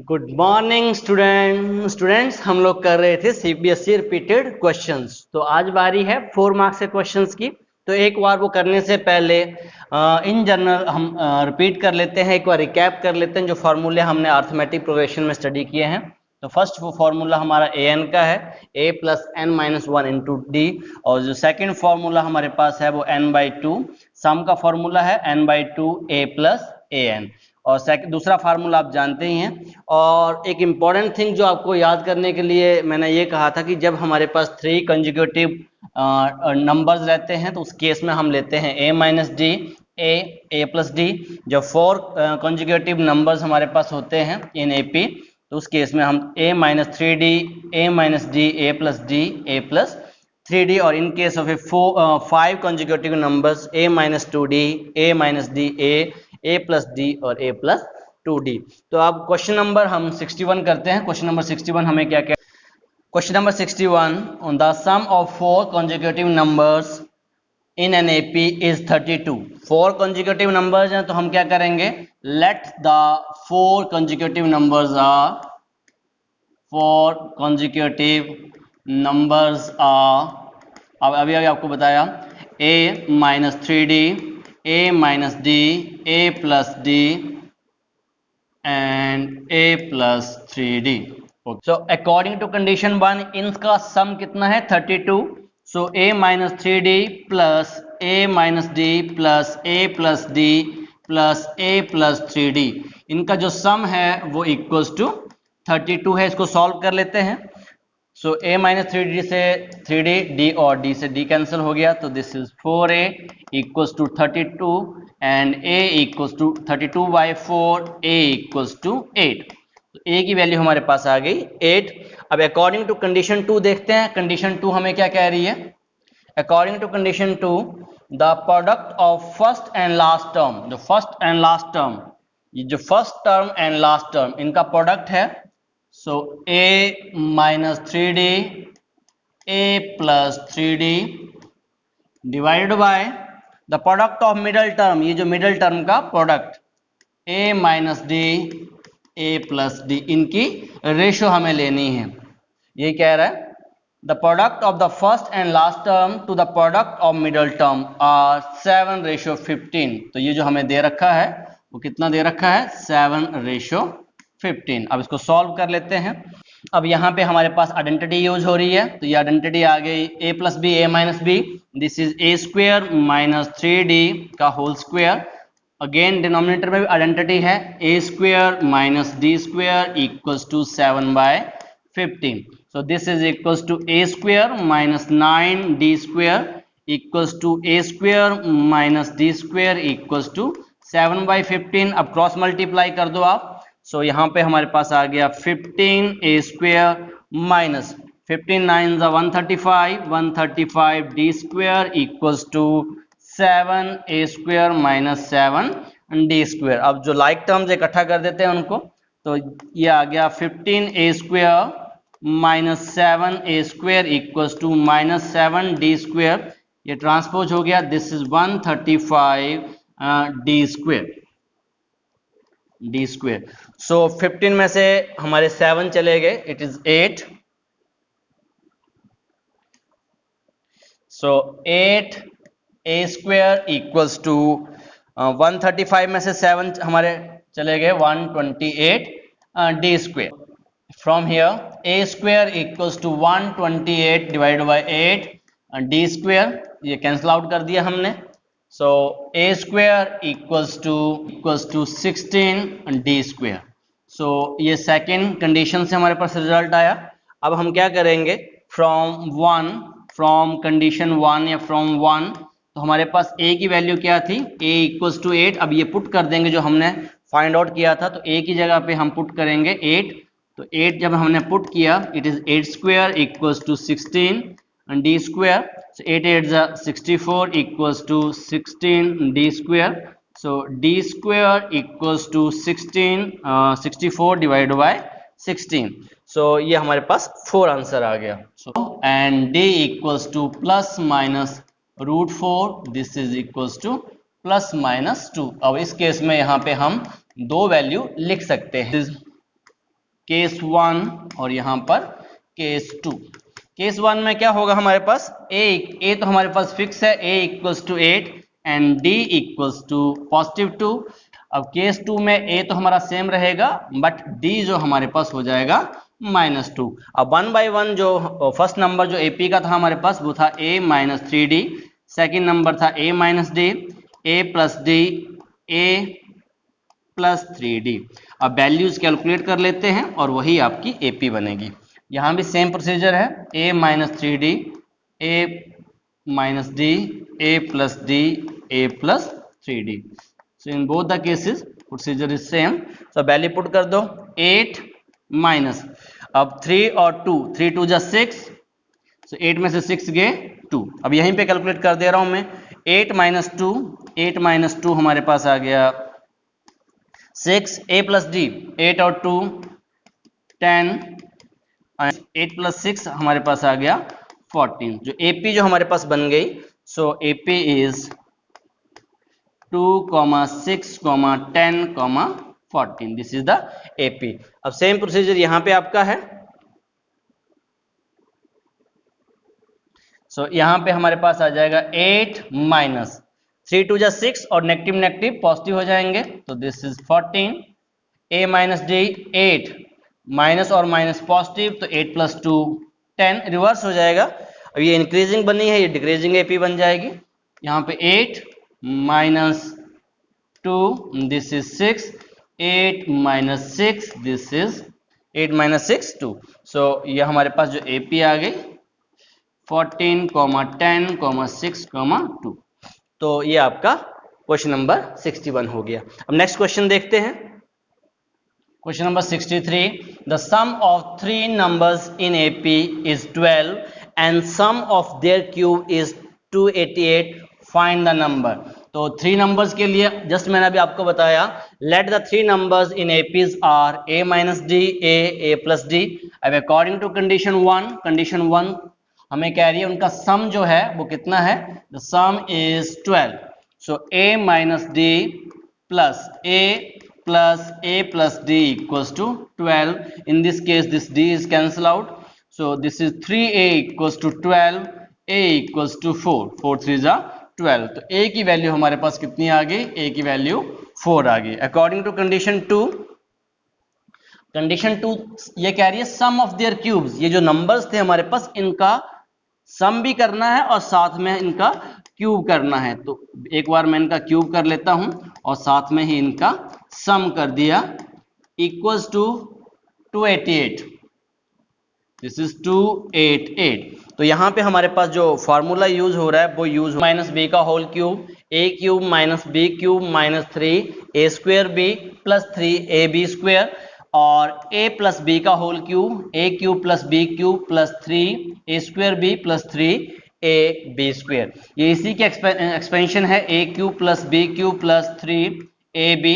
Good morning students हम लोग कर रहे थे सीबीएसई रिपीटेड क्वेश्चंस। तो आज बारी है 4 मार्क्स के क्वेश्चंस की। तो एक बार वो करने से पहले इन जनरल हम रिपीट कर लेते हैं, एक बार रिकैप कर लेते हैं जो फार्मूले हमने अर्थमेटिक प्रोग्रेशन में स्टडी किए हैं। तो फर्स्ट वो फार्मूला हमारा ए एन का है, a plus N minus one into d. और जो सेकेंड फार्मूला हमारे पास है वो n बाई टू, सम का फार्मूला है n by two a plus A n. और दूसरा फार्मूला आप जानते ही हैं। और एक इम्पॉर्टेंट थिंग जो आपको याद करने के लिए मैंने ये कहा था कि जब हमारे पास 3 कंजुगेटिव नंबर्स रहते हैं तो उस केस में हम लेते हैं a minus D, A plus D. जब 4 कंजुगेटिव नंबर्स हमारे पास होते हैं इन एपी तो उस केस में हम a minus three D, A minus D, A plus D, A plus 3d। और in case of 5 conjugative numbers a minus two D, A minus D, A plus D और a plus 2d। तो अब question number हम 61 करते हैं। Question number 61 हमें क्या क्या, question number 61, on the sum of 4 conjugative numbers in an AP is 32। 4 conjugative numbers हैं तो हम क्या करेंगे, let the 4 conjugative numbers are, 4 conjugative numbers are, अब अभी आपको बताया a minus three d, a minus d, a plus d and a plus three d. So according to condition 1 इनका सम कितना है 32। So a minus three D plus a minus D plus a plus D plus a plus three D, इनका जो सम है वो equals to 32 है। इसको solve कर लेते हैं। So a minus three d से थ्री डी, डी और d से d कैंसिल हो गया, तो this is 4a equals to 32 and a equals to 32 by 4, a equals to 8। तो a की वैल्यू हमारे पास आ गई 8। अब अकॉर्डिंग टू कंडीशन 2 देखते हैं, कंडीशन 2 हमें क्या कह रही है। According to condition 2 the product of first and last term, जो फर्स्ट एंड लास्ट टर्म, ये जो first term and last term इनका प्रोडक्ट है। So a minus 3d, a plus 3d divided by the product of middle term, ये जो middle term का product a minus d, a plus d, इनकी ratio हमें लेनी है। ये कह रहा है the product of the first and last term to the product of middle term are 7:15। तो ये जो हमें दे रखा है वो कितना दे रखा है 7:15। अब इसको सॉल्व कर लेते हैं। अब यहाँ पे हमारे पास आइडेंटिटी यूज हो रही है, तो ये आइडेंटिटी आ गई a plus b, a minus b, this is a square minus three d का होल स्क्वेयर। अगेन डिनोमिनेटर में भी आइडेंटिटी है, a square minus d square equals to 7/15। So this is equals to a square minus 9d square equals to a square minus d square equals to 7/15। अब cross multiply कर दो आप। सो यहाँ पे हमारे पास आ गया 15a square minus 15 9 135, 135d square equals to 7a square minus 7d square. अब जो लाइक टर्म्स इकट्ठा कर देते हैं उनको, तो ये आ गया 15a square minus 7a square equals to minus 7d square, ये ट्रांसपोज हो गया, this is 135d square, D square. So 15 में से हमारे 7 चले गए, it is 8। So 8a square equals to 135 में से 7 हमारे चले गए 128 D square. From here a square equals to 128 divided by 8 D square, ये कैंसिल आउट कर दिया हमने। So a square equals to 16 d square। So ये सेकेंड कंडीशन से हमारे पास रिजल्ट आया। अब हम क्या करेंगे, फ्रॉम कंडीशन 1 या फ्रॉम 1, तो हमारे पास a की वैल्यू क्या थी, a इक्वल्स टू 8। अब ये पुट कर देंगे जो हमने फाइंड आउट किया था, तो a की जगह पे हम पुट करेंगे 8। तो 8 जब हमने पुट किया, it is 8 square equals to 16 d square। So 8 8 64 equals to 16d square। So d square equals to 64 divided by 16। So ये हमारे पास 4 आंसर आ गया। So and d equals to plus minus root 4, this is equals to plus minus 2। अब इस case में यहाँ पे हम दो वैल्यू लिख सकते हैं। केस 1 और यहाँ पर केस 2। केस 1 में क्या होगा हमारे पास, ए तो हमारे पास फिक्स है, a equals to 8 and d equals to +2। अब केस 2 में a तो हमारा सेम रहेगा बट d जो हमारे पास हो जाएगा -2। अब 1 बाय 1 जो फर्स्ट नंबर जो AP का था हमारे पास वो था a - 3d, सेकेंड नंबर था a - d, a + d, a + 3d। अब वैल्यूज कैलकुलेट कर लेते हैं और वही आपकी AP बनेगी। यहाँ भी सेम प्रोसीजर है, a - 3d, a - d, a + d, a + 3d। So in both the cases procedure is same. So value put कर दो, 8 माइनस, अब 3 और 2, 3 2 जा 6, so 8 में से 6 गए 2। अब यहीं पे कैलकुलेट कर दे रहा हूं मैं, 8 - 2, 8 - 2 हमारे पास आ गया 6, a + d, 8 और 2 10, 8 + 6 हमारे पास आ गया 14। जो AP जो हमारे पास बन गई, सो AP is 2, 6, 10, 14। This is the AP। अब सेम प्रोसीजर यहां पे आपका है। सो यहां पे हमारे पास आ जाएगा 8 माइनस 3 2 जा 6 और नेगेटिव नेगेटिव पॉजिटिव हो जाएंगे, तो this is 14। a - d 8 minus और माइनस पॉजिटिव, तो 8 + 2 10, रिवर्स हो जाएगा। अब ये इंक्रीजिंग बनी है, ये डिक्रीजिंग AP बन जाएगी। यहाँ पे 8 - 2, दिस इज 6, 8 - 6, दिस इज 8 - 6 2। सो ये हमारे पास जो AP आ गई 14, 10, 6, 2। तो ये आपका क्वेश्चन नंबर 61 हो गया। अब नेक्स्ट क्वेश्चन देखते हैं। Question number 63. The sum of three numbers in AP is 12 and sum of their cube is 288. Find the number. तो थ्री नंबर्स के लिए जस्ट मैंने अभी आपको बताया, let the three numbers in APs are a - d, a + d। अब according to condition 1 हमें कह रही है उनका सम जो है वो कितना है, the some is 12। So a - d plus a plus d equals to 12. In this case this d is cancel out, so this is 3a equals to 12, a equals to 4, 4 3 are 12। तो a की value हमारे पास कितनी आ गई, a की value 4 आ गई। According to condition 2 ये कह रही है सम ऑफ देयर क्यूब्स, ये जो नंबर्स थे हमारे पास इनका सम भी करना है और साथ में इनका क्यूब करना है। तो एक बार मैं इनका क्यूब कर लेता हूं और साथ में ही इनका सम कर दिया, इक्वल्स टू 288। This is 288। तो यहां पे हमारे पास जो फॉर्मूला यूज हो रहा है वो यूज -b का whole cube, a cube -b cube -3 a² b + 3ab², और a + b का whole cube, a cube + b cube + 3a² b + 3ab²। ये इसी के एक्सपेंशन है, a cube + b cube + 3ab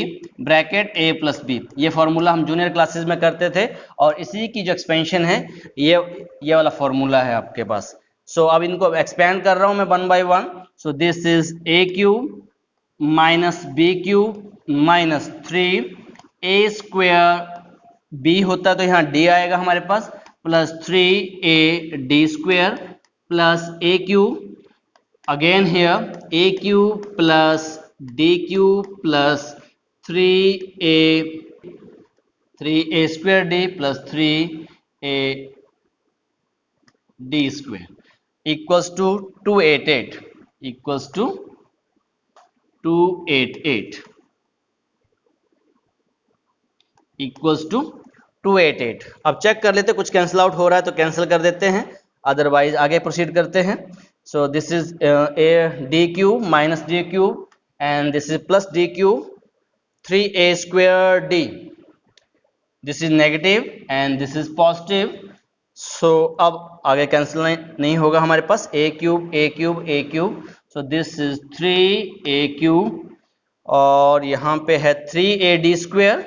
bracket a + b। ये formula हम junior classes में करते थे और इसी की जो एक्सपेंशन है ये वाला फॉर्मूला है आपके पास। सो अब इनको एक्सपेंड कर रहा हूं मैं 1 by 1। So this is a cube -b cube -3a² b होता है तो यहाँ d आएगा हमारे पास, plus 3ad² plus a cube, again here a cube plus d cube plus 3a² plus 3ad² equals to 288, equals to 288 equals to 288। अब check कर लेते, कुछ कैंसिल आउट हो रहा है तो कैंसिल कर देते हैं, अदरवाइज आगे प्रोसीड करते हैं। So this is a d cube minus d cube and this is plus d cube 3a²d, this is negative and this is positive. So अब आगे कैंसिल नहीं होगा हमारे पास, a cube a cube a cube, so this is 3a cube और यहाँ पे है 3ad²,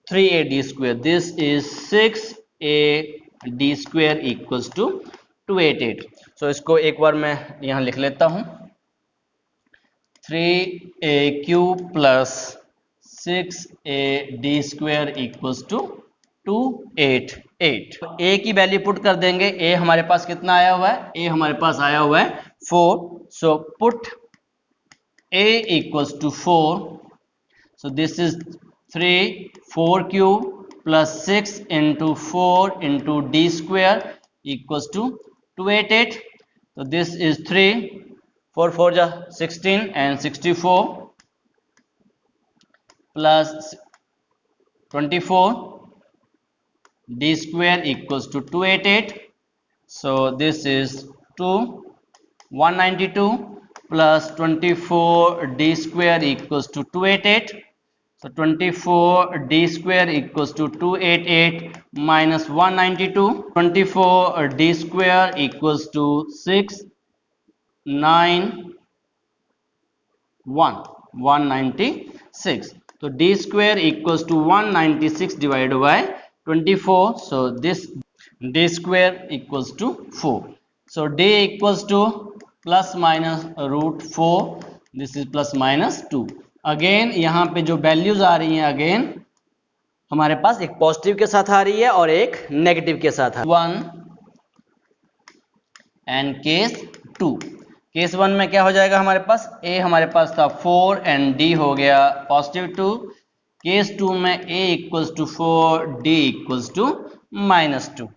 3ad², this is 6ad² equals to 288। So इसको एक बार मैं यहाँ लिख लेता हूँ, 3a cube plus 6ad² equals to 288। A की वैल्यू पुट कर देंगे। ए हमारे पास कितना आया हुआ है? ए हमारे पास आया हुआ है 4। So put a equals to 4। So this is 3 4 cube plus 6 into 4 into d square equals to 288। तो दिस इज 3 4 4 जा 16 and 64 plus 24 d square equals to 288. So this is 192 plus 24 d square equals to 288. So 24 d square equals to 288 minus 192. 24 d square equals to 196. तो d square equals to 196 divided by 24. So this d square equals to 4. So d equals to plus minus root 4. This is plus minus 2. Again यहाँ पे जो values आ रही हैं again हमारे पास एक positive के साथ आ रही है और एक नेगेटिव के साथ 1 एंड केस 2। केस 1 में क्या हो जाएगा हमारे पास? a हमारे पास था 4 एंड d हो गया पॉजिटिव 2। केस 2 में a equals to 4 d equals to minus 2।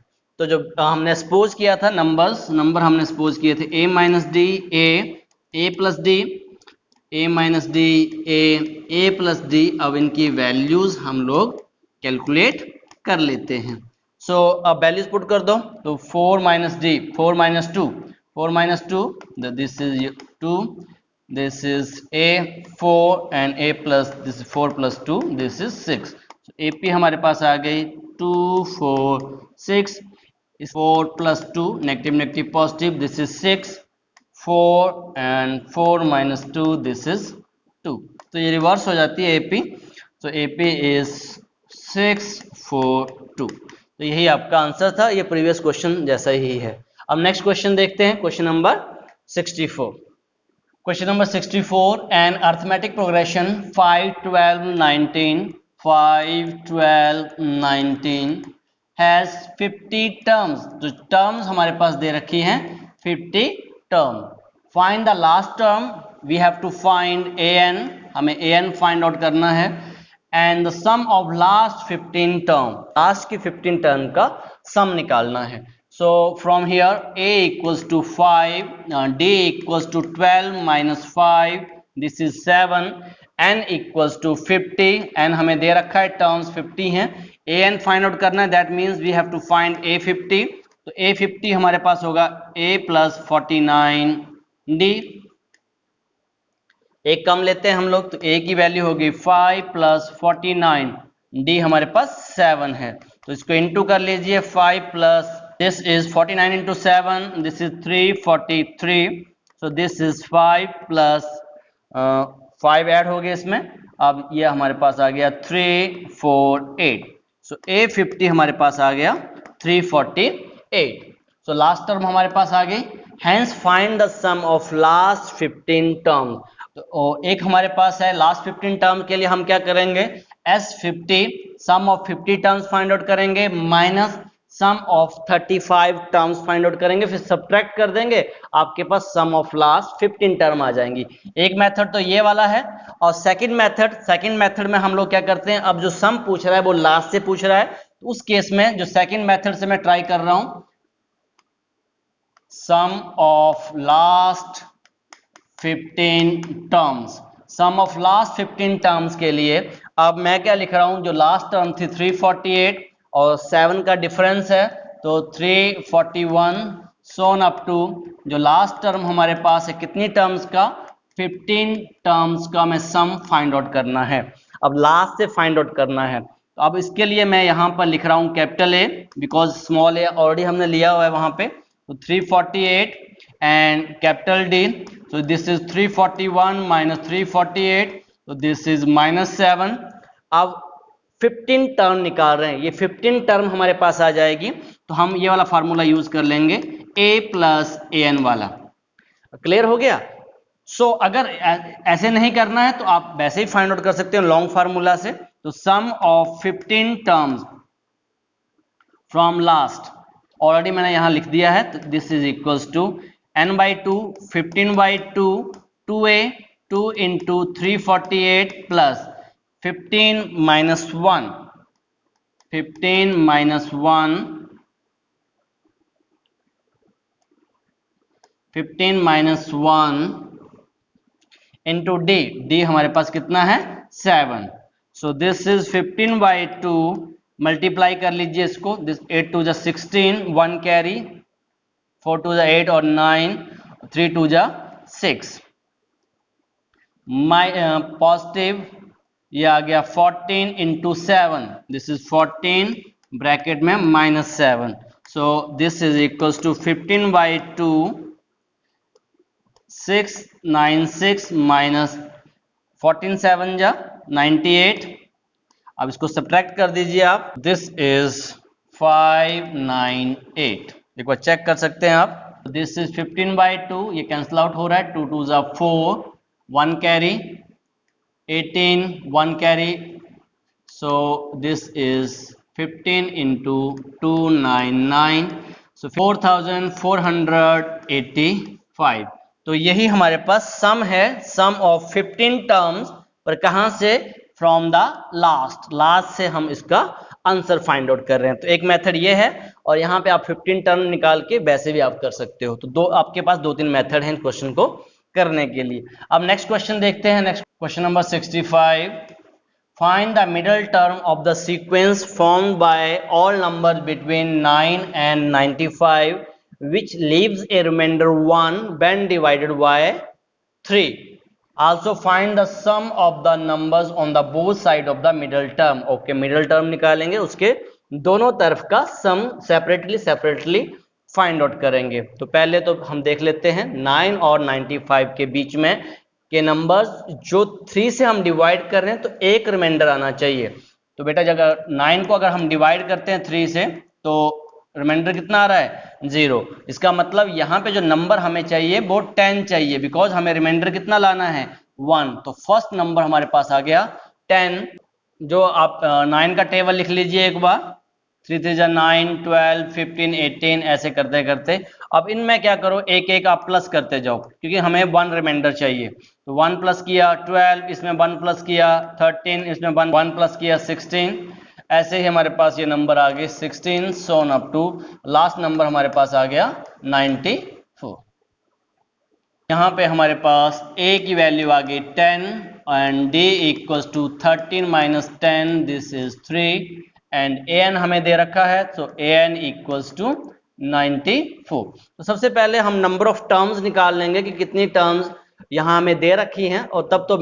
तो जो हमने सपोज किया था नंबर हमने सपोज किए थे a minus d a plus D a minus d a plus D. अब इनकी वैल्यूज हम लोग कैलकुलेट कर लेते हैं। सो अब वैल्यूज पुट कर दो। तो 4 minus D 4 minus 2 4 minus 2, this is 2, this is a 4 and a plus this is 4 plus 2, this is 6. So AP हमारे पास आ गई 2 4 6 is 4 plus 2 negative negative positive, this is 6 4 and 4 minus 2, this is 2. तो ये reverse हो जाती है AP. So AP is 6 4 2. तो यही आपका आंसर था, ये प्रीवियस क्वेश्चन जैसा ही है। अब नेक्स्ट क्वेश्चन देखते हैं, question number 64। Question number 64, an arithmetic progression 5 12 19 5 12 19 has 50 terms. जो टर्म्स हमारे पास दे रखी हैं 50 term. Find the last term, we have to find an, हमें an फाइंड आउट करना है, and the sum of last 15 term, last की 15 टर्म का सम निकालना है। So from here a equals to 5, d equals to 12 minus 5, this is 7, n equals to 50, n हमें दे रखा है टर्म्स 50 हैं, an फाइंड आउट करना है, that means we have to find a50। तो a50 हमारे पास होगा a प्लस 49 d। एक कम लेते हैं हम लोग, तो a की वैल्यू होगी 5 प्लस 49, d हमारे पास 7 है, तो इसको इंटू कर लीजिए 5 plus this is 49 into 7, this is 343, so this is 5 plus 5 add हो गए इसमें। अब ये हमारे पास आ गया 348, so A50 हमारे पास आ गया 348। so लास्ट टर्म हमारे पास आ गई, hence find the sum of last 15 term। तो एक हमारे पास है लास्ट 15 टर्म के लिए हम क्या करेंगे, S50 sum of 50 terms find out करेंगे minus sum of 35 terms find out करेंगे, फिर सब्ट्रैक्ट कर देंगे, आपके पास सम ऑफ लास्ट 15 टर्म आ जाएंगी। एक मेथड तो ये वाला है, और सेकंड मेथड में हम लोग क्या करते हैं, अब जो सम पूछ रहा है वो लास्ट से पूछ रहा है, तो उस केस में जो सेकंड मेथड से मैं ट्राई कर रहा हूं, sum of last 15 terms, sum of last 15 terms के लिए अब मैं क्या लिख रहा हूं, जो लास्ट टर्म थी 348 और 7 का डिफरेंस है, तो 341 सोन अप टू जो लास्ट टर्म हमारे पास है कितनी टर्म्स का, 15 टर्म्स का मैं सम फाइंड आउट करना है। अब लास्ट से फाइंड आउट करना है, तो अब इसके लिए मैं यहाँ पर लिख रहा हूँ capital A, because small A already हमने लिया हुआ है वहां पे, तो 348 and capital D, so this is 341 minus 348, so this is minus 7। अब 15 टर्म निकाल रहे हैं, ये 15 टर्म हमारे पास आ जाएगी, तो हम ये वाला फार्मूला यूज कर लेंगे a प्लस an वाला। क्लियर हो गया? सो अगर ऐसे नहीं करना है तो आप वैसे ही फाइंड आउट कर सकते हो लॉन्ग फार्मूला से। तो sum of 15 terms from last already मैंने यहाँ लिख दिया है, तो this is equals to n/2 15/2 2a 2 into 348 plus 15 minus 1 15 minus 1 15 minus 1 into D हमारे पास कितना है 7। सो दिस इज 15/2 मल्टीप्लाई कर लीजिए इसको, दिस 8 2 16 1 कैरी 4 2 8 और 9 3 2 6 माइ पॉजिटिव ये आ गया 14 इंटू 7, दिस इज 14 ब्रैकेट में minus 7। So this is equals to 15/2 696 minus 14 7 98। अब इसको सब्ट्रैक्ट कर दीजिए आप, दिस इज 598। एक बार चेक कर सकते हैं आप, दिस इज 15/2 ये कैंसिल आउट हो रहा है, 2 2 4 1 carry 18 1 carry, so this is 15 into 299, सो 4485। तो यही हमारे पास सम है, सम ऑफ 15 टर्म्स, पर कहां से, फ्रॉम द लास्ट से हम इसका आंसर फाइंड आउट कर रहे हैं। तो एक मेथड ये है, और यहाँ पे आप 15 टर्म निकाल के वैसे भी आप कर सकते हो। तो आपके पास 2-3 मेथड हैं क्वेश्चन को करने के लिए। अब नेक्स्ट क्वेश्चन देखते हैं, next question number 65। Find the middle term of the sequence formed by all numbers between 9 and 95 which leaves a remainder 1 when divided by 3. Also find the sum of the numbers on the both side of the middle term. Okay, middle term निकालेंगे, उसके दोनों तरफ का सम separately find out करेंगे। तो पहले तो हम देख लेते हैं 9 और 95 के बीच में के नंबर्स जो 3 से हम डिवाइड कर रहे हैं, तो एक रिमाइंडर आना चाहिए। तो बेटा अगर 9 को अगर हम डिवाइड करते हैं 3 से, तो रिमाइंडर कितना आ रहा है 0। इसका मतलब यहाँ पे जो नंबर हमें चाहिए वो 10 चाहिए, बिकॉज हमें रिमाइंडर कितना लाना है 1। तो फर्स्ट नंबर हमारे पास आ गया 10। जो आप 9 का टेबल लिख लीजिए एक बार, 3 3 9 12 15 18 ऐसे करते करते। अब इनमें क्या करो, एक एक आप प्लस करते जाओ, क्योंकि हमें 1 रिमाइंडर चाहिए। तो 1 प्लस किया 12, इसमें 1 प्लस किया 13, इसमें 1 प्लस किया 16, ऐसे ही हमारे पास ये नंबर आ गए 16 सोन अप टू लास्ट नंबर हमारे पास आ गया 94। यहाँ पे हमारे पास a की वैल्यू आ गई 10 and d equals to 13 minus 10, this is 3 and an हमें दे रखा है, तो an इक्वल्स टू 94। तो सबसे पहले हम नंबर ऑफ टर्म्स निकाल लेंगे कि कितनी टर्म्स यहाँ हमें दे रखी हैं, और तब तो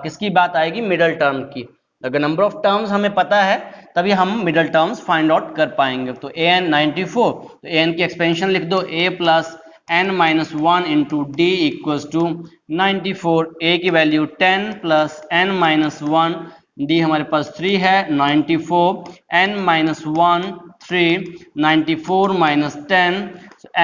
किसकी बात आएगी, मिडल टर्म की। अगर नंबर ऑफ टर्म्स हमें पता है तभी हम मिडल टर्म्स फाइंड आउट कर पाएंगे। तो an 94, तो an की एक्सपेंशन लिख दो, a plus n minus 1 into d equals to 94। a की value 10 plus n minus 1, d हमारे पास 3 है 94, n minus 1 3, 94 minus 10,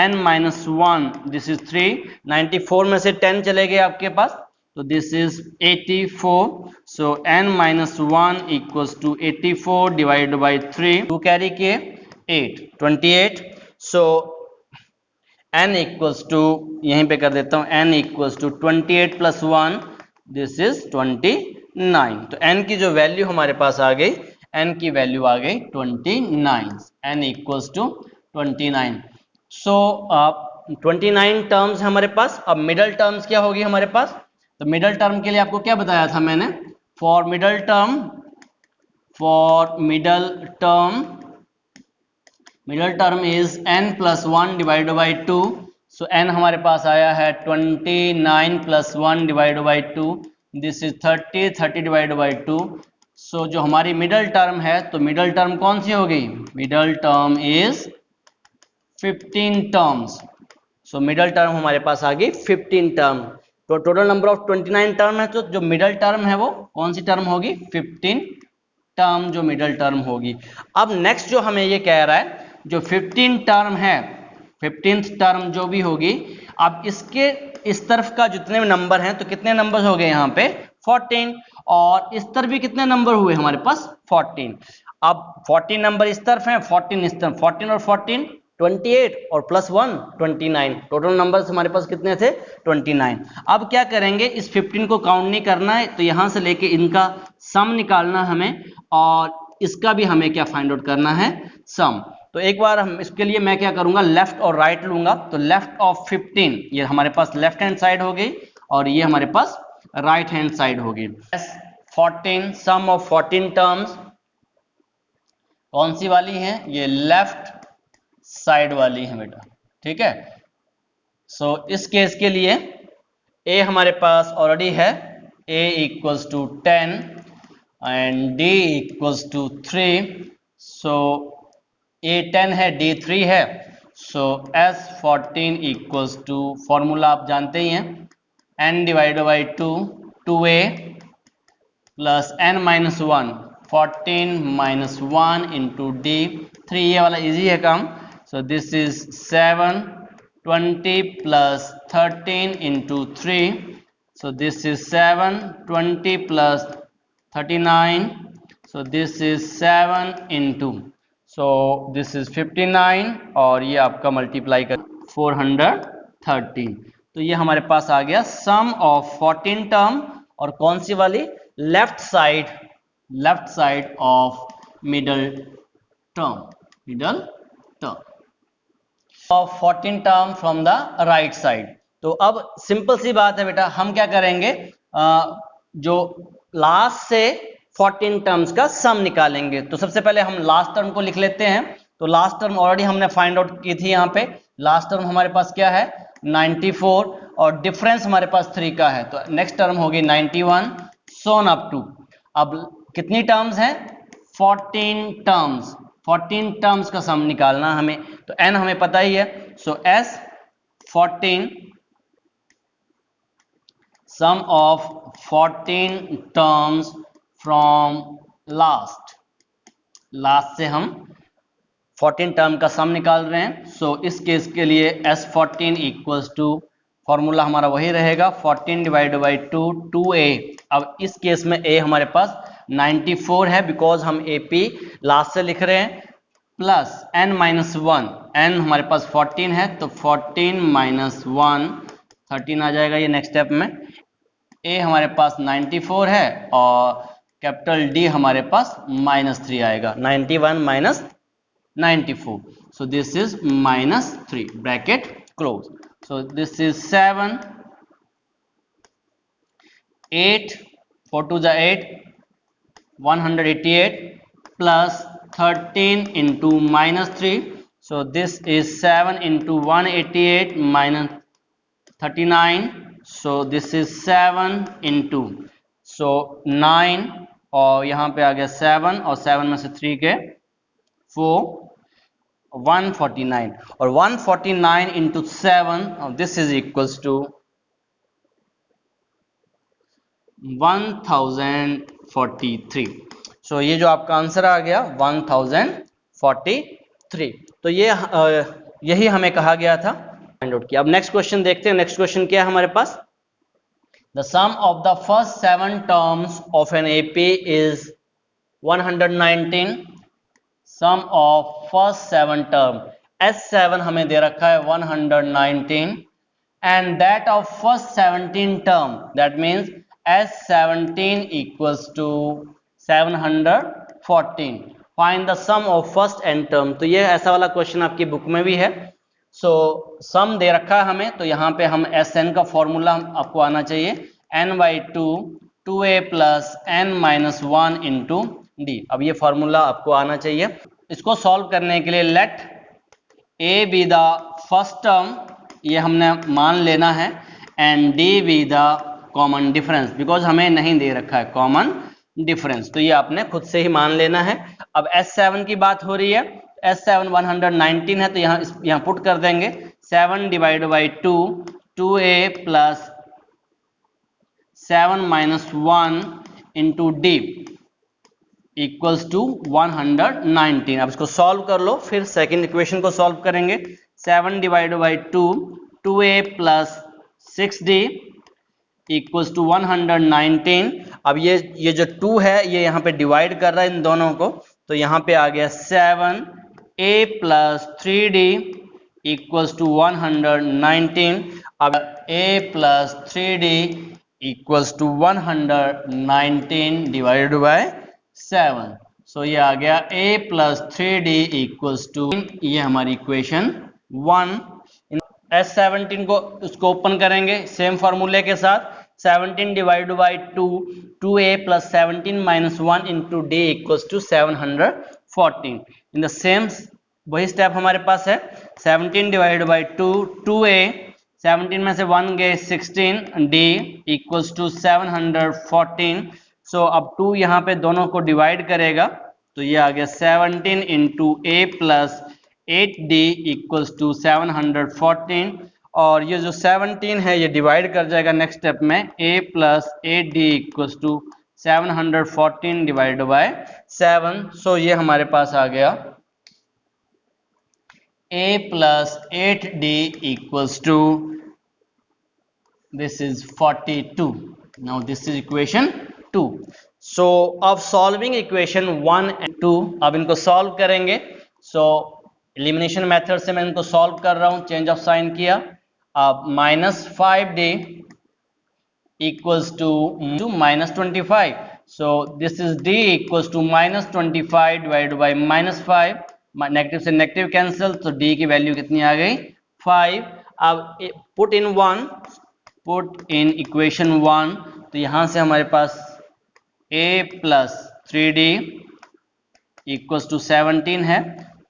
n minus 1 this is 3, 94 में से 10 चले गए आपके पास, तो this is 84। So n minus 1 equals to 84 divide by 3, 2 carry किए 8 28। सो n इक्वल्स टू, यहीं पे कर देता हूं, n equals to 28 plus 1, this is 29। तो n की जो वैल्यू हमारे पास आ गई, n की वैल्यू आ गई 29, n equals to 29। So 29 terms हमारे पास। अब मिडल टर्म्स क्या होगी हमारे पास, तो मिडल टर्म के लिए आपको क्या बताया था मैंने, for middle term is n plus 1 divide by 2। So n हमारे पास आया है 29 plus 1 divide by 2, this is 30, 30 divide by 2। सो जो हमारी मिडल टर्म है, तो मिडल टर्म कौन सी हो गई, middle term is 15 terms. So middle term हमारे पास आ गई 15 टर्म। तो टोटल नंबर ऑफ 29 टर्म है, तो जो मिडल टर्म है वो कौन सी टर्म होगी, 15 टर्म जो मिडल टर्म होगी। अब नेक्स्ट जो हमें ये कह रहा है, जो 15 टर्म है, 15th टर्म जो भी होगी, अब इसके इस तरफ का जितने नंबर हैं, तो कितने नंबर हो गए यहाँ पे 14, और इस तरफ भी कितने नंबर हुए हमारे पास 14। अब 14 नंबर इस तरफ है, 14 इस तरफ, 14 और 14 28 और +1 29, टोटल नंबर्स हमारे पास कितने थे 29। अब क्या करेंगे, इस 15 को काउंट नहीं करना है, तो यहां से लेके इनका सम निकालना हमें, और इसका भी हमें क्या फाइंड आउट करना है, सम। तो एक बार हम इसके लिए मैं क्या करूंगा, लेफ्ट और राइट लूंगा। तो लेफ्ट ऑफ 15 ये हमारे पास लेफ्ट हैंड साइड हो गई, और ये हमारे पास राइट हैंड साइड होगी। 14 सम ऑफ 14 टर्म्स कौन सी वाली है, ये लेफ्ट साइड वाली है बेटा, ठीक है। सो इस केस के लिए ए हमारे पास ऑलरेडी है, a equals to 10 and d equals to 3। So a 10 है, d 3 है। So s 14 equals to, formula आप जानते ही हैं, n divided by 2, 2a plus n minus 1, 14 minus 1 into d 3, ये वाला इजी है काम। So this is 7, 20 plus 13 into 3, so this is 7, 20 plus 39, so this is 7 into, so this is 59, और ये आपका मल्टीप्लाई कर 413। तो ये हमारे पास आ गया सम ऑफ 14 टर्म, और कौन सी वाली, left side of middle term of 14 term from the right side. तो अब सिंपल सी बात है बेटा, हम क्या करेंगे, जो लास्ट से 14 टर्म्स का सम निकालेंगे। तो सबसे पहले हम लास्ट टर्म को लिख लेते हैं। तो लास्ट टर्म ऑलरेडी हमने फाइंड आउट की थी, यहाँ पे लास्ट टर्म हमारे पास क्या है 94, और डिफरेंस हमारे पास 3 का है, तो नेक्स्ट टर्म होगी 91, सोन अप टू। अब कितनी टर्म्स हैं, 14 टर्म्स का सम निकालना हमें, तो n हमें पता ही है। So s 14 sum of 14 terms from last से हम 14 टर्म का सम निकाल रहे हैं। सो इस केस के लिए s 14 इक्वल्स टू, फॉर्मूला हमारा वही रहेगा, 14 डिवाइडेड बाई 2, 2a। अब इस केस में a हमारे पास 94 है, बिकॉज हम AP लास्ट से लिख रहे हैं, प्लस n माइनस 1, n हमारे पास 14 है, तो 14 माइनस 1 13 आ जाएगा ये नेक्स्ट स्टेप में। a हमारे पास 94 है, और कैपिटल D हमारे पास -3 आएगा, 91 minus 94, so this is -3 bracket close। so this is 7, 8, 4 to the 8, 188 plus 13 into -3, so this is 7 into 188 minus 39, so this is 7 into, so 9, और यहाँ पे आ गया 7, और 7 में से 3 के 4, 149, और 149 into 7, this is equals to 1043। सो ये जो आपका आंसर आ गया 1043। तो ये यही हमें कहा गया था फाइंड आउट किया। अब नेक्स्ट क्वेश्चन देखते हैं। नेक्स्ट क्वेश्चन क्या है हमारे पास, the sum of the first 7 terms of an AP is 119। Sum of first 7 term, S7 हमें दे रखा है 119, and that of first 17 term, that means S17 equals to 714। Find the sum of first n term. तो ये ऐसा वाला question आपकी book में भी है। सो सम दे रखा है हमें, तो यहाँ पे हम Sn का फॉर्मूला आपको आना चाहिए, n/2 2a plus n minus 1 into d। अब ये फॉर्मूला आपको आना चाहिए। इसको सॉल्व करने के लिए let a be the first term, ये हमने मान लेना है, and d be the common difference, because हमें नहीं दे रखा है कॉमन डिफरेंस, तो ये आपने खुद से ही मान लेना है। अब S7 की बात हो रही है, S7 119 है, तो यहाँ पुट कर देंगे 7 divide by 2, 2a plus 7 minus 1 into d equals to 119। अब इसको सॉल्व कर लो, फिर सेकेंड इक्वेशन को सॉल्व करेंगे। 7 divide by 2, 2a plus 6d equals to 119। अब ये जो 2 है ये यहाँ पे डिवाइड कर रहा है इन दोनों को, तो यहाँ पे आ गया 7a plus 3d equals to 119। अब a plus 3d equals to 119 divided by 7। So ये आ गया a plus 3d equals to, ये हमारी इक्वेशन 1। S17 को उसको ओपन करेंगे सेम फॉर्मूले के साथ, 17 divide by 2, 2a plus 17 minus 1 into d equals to 714। In the same वही स्टेप हमारे पास है, 17 डिवाइड बाई 2, 2a, 17 में से 1 गए 16, d इक्वल्स टू 714। सो अब 2 यहाँ पे दोनों को डिवाइड करेगा तो ये आ गया 17 into a plus 8d equals to 714। और ये जो 17 है ये डिवाइड कर जाएगा नेक्स्ट स्टेप में, a plus 8d equals to 714 divide by 7। So ये हमारे पास आ गया a plus 8d equals to, this is 42. Now this is equation 2. So of solving equation 1 and 2, अब इनको सॉल्व करेंगे। So एलिमिनेशन मेथड से मैं इनको सॉल्व कर रहा हूं, चेंज ऑफ साइन किया। अब minus 5d equals to minus 25। So this is d equals to minus 25 divide by minus 5, negative से नेगेटिव कैंसिल, तो d की वैल्यू कितनी आ गई 5। अब put in 1, put in equation 1, तो यहां से हमारे पास a plus 3d equals to 17 है,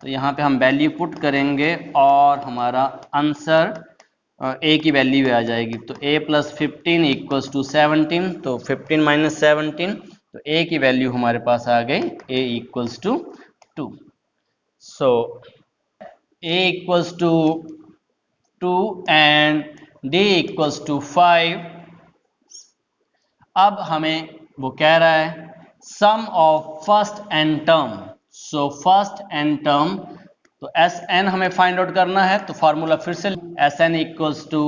तो यहाँ पे हम वैल्यू पुट करेंगे और हमारा आंसर a की वैल्यू आ जाएगी। तो a प्लस 15 इक्वल्स टू 17, तो 15 माइनस 17, तो a की वैल्यू हमारे पास आ गई a equals to 2। So a equals to 2 and d equals to 5। अब हमें वो कह रहा है sum of first and term. So first and term, तो एस एन हमें फाइंड आउट करना है, तो फॉर्मूला फिर से S N equals to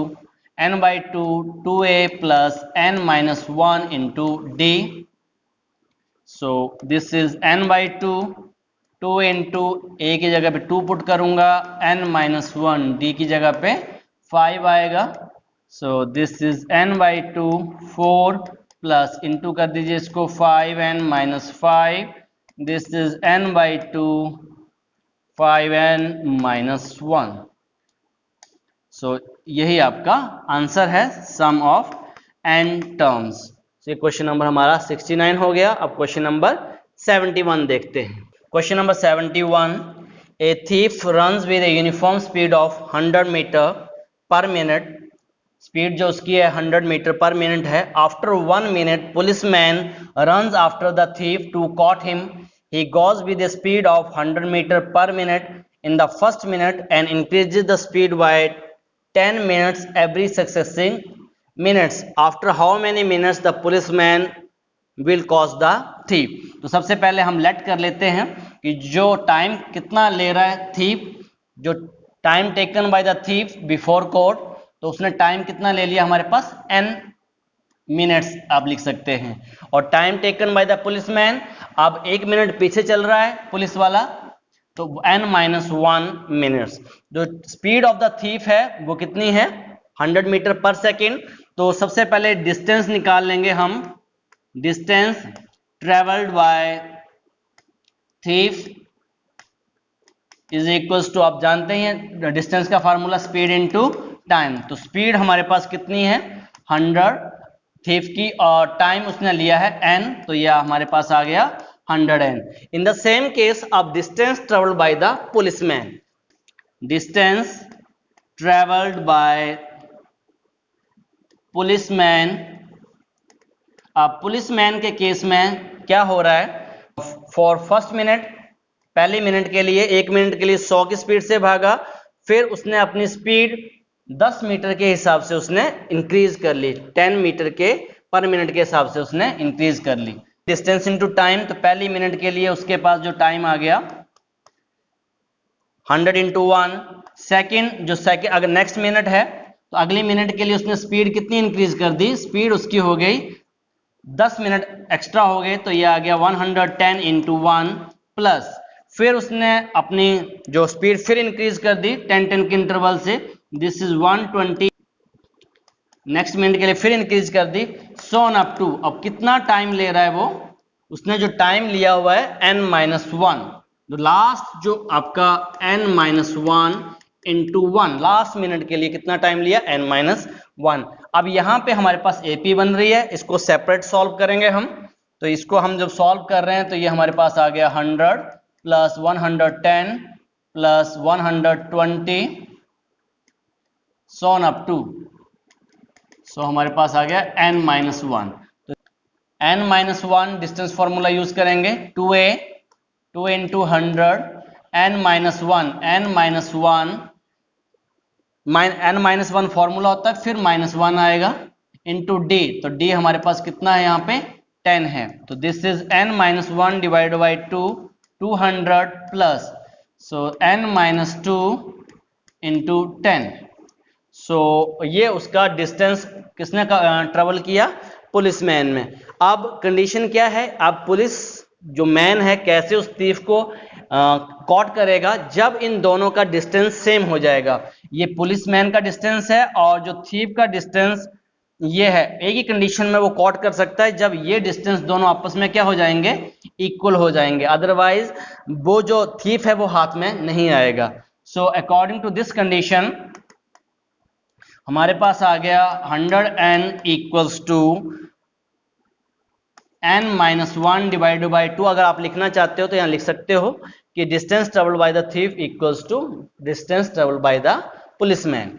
N by 2, 2a plus N minus 1 into D. So this is n by 2, 2 into A की जगह पे 2 पुट करूंगा, n माइनस 1 डी की जगह पे 5 आएगा। सो this is n by 2, 4 plus into कर दीजिए इसको 5n minus 5, this is n by 2, 5n minus 1। सो यही आपका आंसर है सम ऑफ n टर्म्स। ये क्वेश्चन नंबर हमारा 69 हो गया। अब क्वेश्चन नंबर 71 देखते हैं। Question number 71, a thief runs with a uniform speed of 100 metre per minute, speed जो उसकी है 100 मीटर पर मिनट है। After 1 minute policeman runs after the thief to caught him, he goes with a speed of 100 meter per minute in the first minute and increases the speed by 10 minutes every succeeding minutes. After how many minutes the policeman will catch the thief? तो सबसे पहले हम late कर लेते हैं कि जो time कितना ले रहा है थीफ, जो time taken by the thief before court, तो उसने टाइम कितना ले लिया हमारे पास n मिनट्स आप लिख सकते हैं। और time taken by the policeman, अब 1 मिनट पीछे चल रहा है पुलिस वाला, तो n माइनस 1 मिनट्स। जो स्पीड ऑफ द थीफ है वो कितनी है 100 मीटर पर सेकेंड। तो सबसे पहले डिस्टेंस निकाल लेंगे हम, distance travelled by thief is equals to, आप जानते हैं डिस्टेंस का फार्मूला स्पीड इनटू टाइम। तो स्पीड हमारे पास कितनी है 100 थीफ की, और टाइम उसने लिया है n, तो यह हमारे पास आ गया 100n। In the same case अब distance travelled by the policeman, distance travelled by policeman. अब पुलिसमैन के केस में क्या हो रहा है, फॉर फर्स्ट मिनट, पहले मिनट के लिए 1 मिनट के लिए 100 की स्पीड से भागा, फिर उसने अपनी स्पीड 10 मीटर के हिसाब से उसने इंक्रीज कर ली, 10 मीटर के पर मिनट के हिसाब से उसने इंक्रीज कर ली। डिस्टेंस इनटू टाइम, तो पहली मिनट के लिए उसके पास जो टाइम आ गया 100 इंटू 1। सेकेंड, जो सेकेंड अगर नेक्स्ट मिनट है तो अगली मिनट के लिए उसने स्पीड कितनी इंक्रीज कर दी, स्पीड उसकी हो गई 10 मिनट एक्स्ट्रा हो गए, तो ये आ गया 110 इंटू 1, प्लस फिर उसने अपनी जो स्पीड फिर इंक्रीज कर दी 10-10 के इंटरवल से, दिस इज 120 नेक्स्ट मिनट के लिए फिर इंक्रीज कर दी, सो ऑन अप टू, अब कितना टाइम ले रहा है वो, उसने जो टाइम लिया हुआ है n-1, तो लास्ट जो आपका n-1 इंटू 1, लास्ट मिनट के लिए कितना टाइम लिया n-1। अब यहां पे हमारे पास AP बन रही है, इसको सेपरेट सॉल्व करेंगे हम। तो इसको हम जब सॉल्व कर रहे हैं तो ये हमारे पास आ गया 100 plus 110 plus 120 so on up to, so हमारे पास आ गया n-1। तो n-1 डिस्टेंस फॉर्मूला यूज करेंगे, 2a 2 into 100 n-1 n-1 formula होता है, फिर -1 आएगा इंटू d, तो d हमारे पास कितना है यहाँ पे 10 है, तो this is n-1 divide by 2 200 plus so n-2 into 10। सो ये उसका डिस्टेंस किसने ट्रेवल किया, पुलिसमैन में। अब कंडीशन क्या है, अब पुलिस जो मैन है कैसे उस थीफ को कॉट करेगा, जब इन दोनों का डिस्टेंस सेम हो जाएगा। ये पुलिसमैन का डिस्टेंस है और जो थीफ का डिस्टेंस ये है, एक ही कंडीशन में वो कॉट कर सकता है, जब ये डिस्टेंस दोनों आपस में क्या हो जाएंगे, इक्वल हो जाएंगे, अदरवाइज वो जो थीफ है वो हाथ में नहीं आएगा। So according to this condition हमारे पास आ गया 100n equals to n-1 divide by 2। अगर आप लिखना चाहते हो तो यहां लिख सकते हो कि distance travelled by the thief equals to distance travelled by the policeman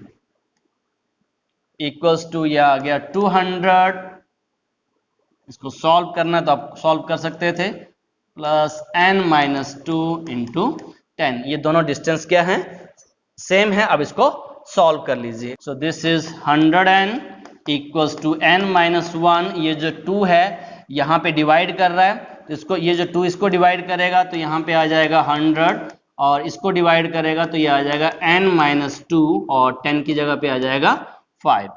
equals to, यह आ गया 200, इसको सॉल्व करना है तो आप सॉल्व कर सकते थे, प्लस n-2 इंटू 10, ये दोनों डिस्टेंस क्या है, सेम है। अब इसको सॉल्व कर लीजिए। So this is 100n equals to n-1, ये जो 2 है यहाँ पे डिवाइड कर रहा है, तो इसको ये जो 2 इसको डिवाइड करेगा तो यहाँ पे आ जाएगा 100, और इसको डिवाइड करेगा तो ये आ जाएगा n-2, और 10 की जगह पे आ जाएगा 5।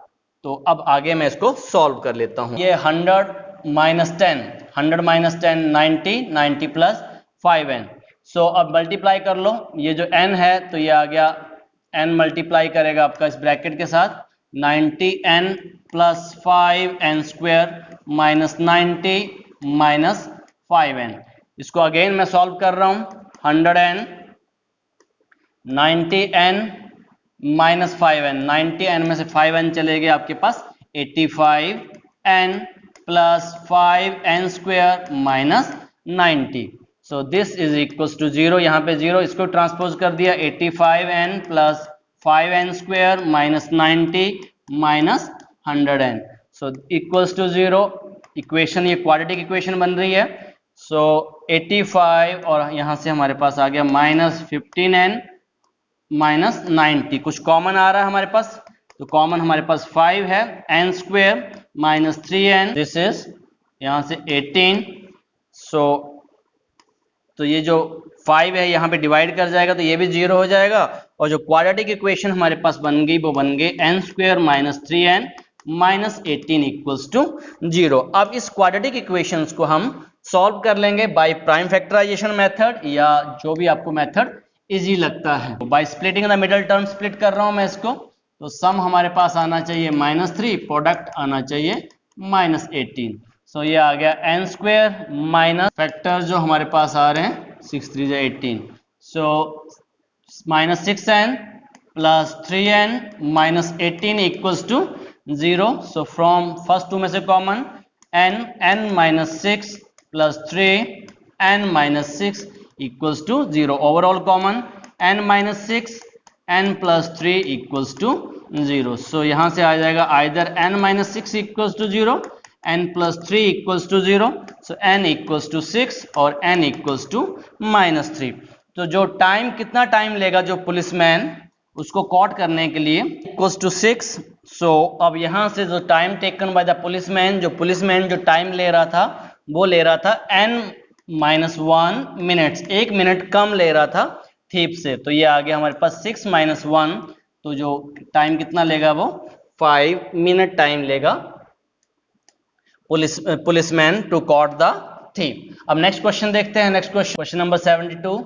तो अब आगे मैं इसको सॉल्व कर लेता हूँ। ये 100 माइनस 10 90, 90 प्लस 5n। सो अब मल्टीप्लाई कर लो, ये जो n है तो ये आ गया n मल्टीप्लाई करेगा आपका इस ब्रैकेट के साथ 90n plus 5n square minus 90 minus 5n। इसको अगेन मैं सॉल्व कर रहा हूं, 100n 90n minus 5n, 90n में से 5n चले गए आपके पास 85n plus 5n square minus 90। So this is equals to 0, यहाँ पे 0, इसको ट्रांसपोज कर दिया 85n plus 5n square minus 90 minus 100n, so equals to 0। Equation ये क्वाड्रेटिक इक्वेशन बन रही है। सो 85 और यहाँ से हमारे पास आ गया माइनस 15n माइनस 90, कुछ कॉमन आ रहा है हमारे पास, तो कॉमन हमारे पास 5 है, n square minus 3n, this is यहाँ से 18। सो तो ये जो 5 है यहाँ पे डिवाइड कर जाएगा तो ये भी 0 हो जाएगा, और जो क्वाड्रेटिक इक्वेशन हमारे पास बन गई वो बन गई n square minus 3n minus 18 equals to 0। अब इस क्वाड्रेटिक इक्वेशंस को हम सॉल्व कर लेंगे बाय प्राइम फैक्टराइजेशन मेथड, या जो भी आपको मेथड इजी लगता है। By splitting the middle term split कर रहा हूं मैं इसको, तो सम हमारे पास आना चाहिए -3, प्रोडक्ट आना चाहिए -18। सो ये आ गया n स्क्वायर माइनस फैक्टर जो हमारे पास आ रहे हैं 6 3 18, so minus 6n plus 3n minus 18 equals to 0। So from first 2 में से common n minus 6 plus 3n minus 6 equals to 0, overall common n minus 6 n plus 3 equals to 0। So यहाँ से आ जाएगा either n minus 6 equals to 0, n plus 3 equals to 0, so n equals to 6 और n equals to -3। तो जो time कितना time लेगा जो पुलिसमैन उसको कॉट करने के लिए इक्वल्स टू 6। सो अब यहाँ से जो time taken by the policeman, जो पुलिसमैन जो टाइम ले रहा था वो ले रहा था n-1 मिनट्स, 1 मिनट कम ले रहा था थीप से, तो ये आ गया हमारे पास 6 - 1, तो जो टाइम कितना लेगा वो 5 मिनट टाइम लेगा पुलिसमैन टू कॉट द थी। अब नेक्स्ट क्वेश्चन देखते हैं। Next question number 72।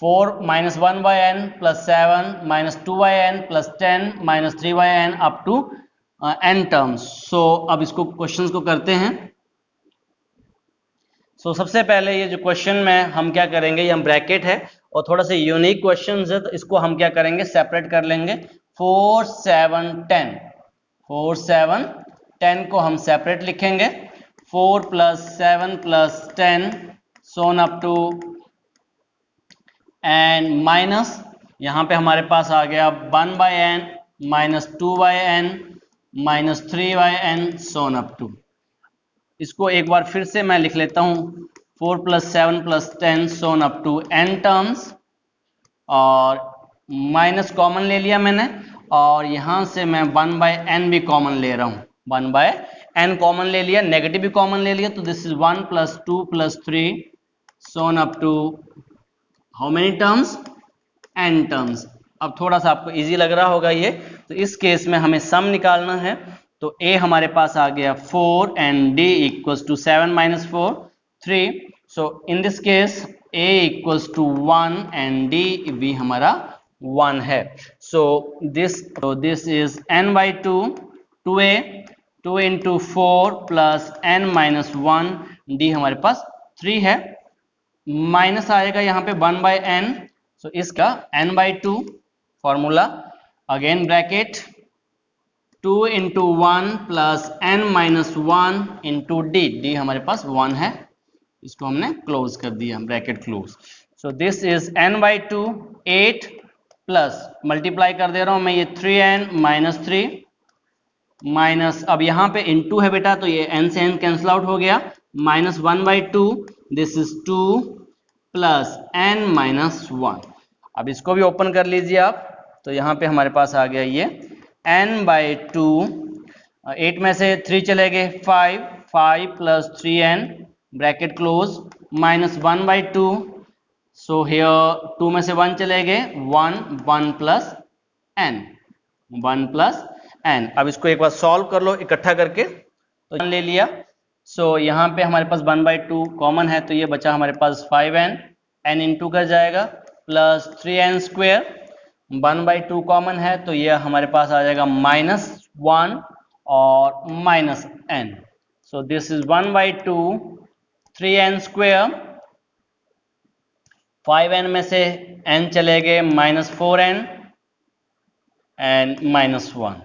4 minus 1 by n plus 7 minus 2 by n plus 10 minus 3 by n up to n terms. So अब इसको क्वेश्चंस को करते हैं। सो सबसे पहले ये जो क्वेश्चन में हम क्या करेंगे, ये हम ब्रैकेट है और थोड़ा सा यूनिक क्वेश्चन है, तो इसको हम क्या करेंगे, सेपरेट कर लेंगे। 4 7 10, 4 7 10 को हम सेपरेट लिखेंगे। 4 plus 7 plus 10 so on up to and minus, यहाँ पे हमारे पास आ गया 1 by n minus 2 by n minus 3 by n so on up to. इसको एक बार फिर से मैं लिख लेता हूँ। 4 plus 7 plus 10 so on up to n terms, और माइनस कॉमन ले लिया मैंने, और यहाँ से मैं 1 by n भी कॉमन ले रहा हूँ। 1 by n कॉमन ले लिया, नेगेटिव भी कॉमन ले लिया, तो this is 1 plus 2 plus 3 so on up to how many terms, n terms. अब थोड़ा सा आपको इजी लग रहा होगा ये, तो इस केस में हमें सम निकालना है। तो a हमारे पास आ गया 4 and d equals to 7 minus 4 3। So in this case a equals to 1 and d भी हमारा 1 है। So this is n by 2 2a 2 into 4 plus n minus 1 d हमारे पास 3 है। माइनस आएगा यहाँ पे 1 by n, सो इसका n by 2 formula, again bracket 2 into 1 plus n minus 1 into d, d हमारे पास 1 है, इसको हमने क्लोज कर दिया, bracket close. So this is n by 2 8 plus, multiply कर दे रहा हूं मैं, ये 3n माइनस 3 माइनस, अब यहाँ पे इंटू है बेटा, तो ये n से n कैंसिल आउट हो गया, minus 1 by 2, this is 2 plus n minus 1। अब इसको भी ओपन कर लीजिए आप, तो यहाँ पे हमारे पास आ गया ये n by 2, 8 में से 3 चले गए 5, 5 plus 3n bracket close minus 1 by 2, so here 2 में से 1 चले गए 1, 1 प्लस n, 1 प्लस n। अब इसको एक बार सॉल्व कर लो इकट्ठा करके, तो ले लिया। सो यहाँ पे हमारे पास 1 by 2 कॉमन है, तो ये बचा हमारे पास 5n, n इंटू कर जाएगा plus 3n square, 1 by 2 common है, तो ये हमारे पास आ जाएगा माइनस 1 और minus n। So this is 1 by 2 3n square, 5n में से n चले गए minus 4n and minus 1।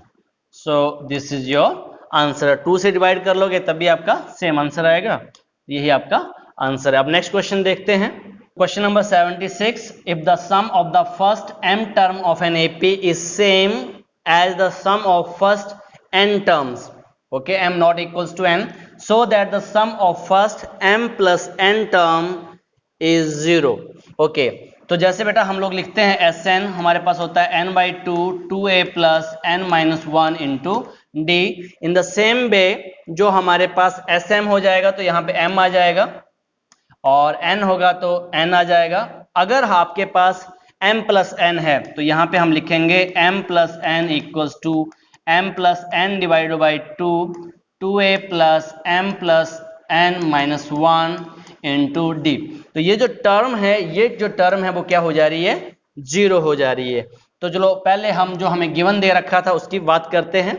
So this is your answer. 2 से डिवाइड कर लोगे तभी आपका सेम आंसर आएगा, यही आपका आंसर है। अब नेक्स्ट क्वेश्चन देखते हैं। Question number 76. If the sum of the first m term of an AP is same as the sum of first n terms, okay, m not equals to n, so that the sum of first m plus n term is 0. Okay, तो जैसे बेटा हम लोग लिखते हैं Sn, हमारे पास होता है n by 2 2a plus n minus 1 into d। In the same way जो हमारे पास Sm हो जाएगा तो यहाँ पे m आ जाएगा, और n होगा तो n आ जाएगा। अगर आपके पास m प्लस n है तो यहाँ पे हम लिखेंगे m plus n equals to m plus n divided by 2 2a plus m plus n minus 1 into d. तो ये जो टर्म है वो क्या हो जा रही है, 0 हो जा रही है। तो चलो पहले हम जो हमें गिवन दे रखा था उसकी बात करते हैं।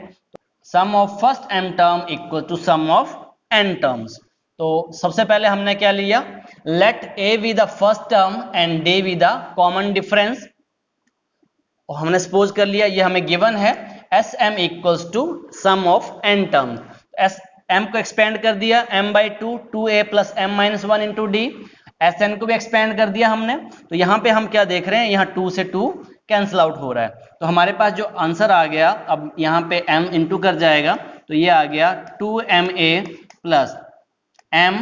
Sum of first m term equal to sum of n terms. तो सबसे पहले हमने क्या लिया, let a be the first term and d be the common difference. हमने सपोज कर लिया ये हमें गिवन है Sm equals to sum of n term. m को एक्सपेंड कर दिया m by 2 2a plus m minus 1 into D. Sn को भी एक्सपेंड कर दिया हमने, तो यहाँ पे हम क्या देख रहे हैं, यहाँ 2 से 2 कैंसिल आउट हो रहा है। तो हमारे पास जो आंसर आ गया, अब यहाँ पे m इंटू कर जाएगा तो ये आ गया 2ma plus m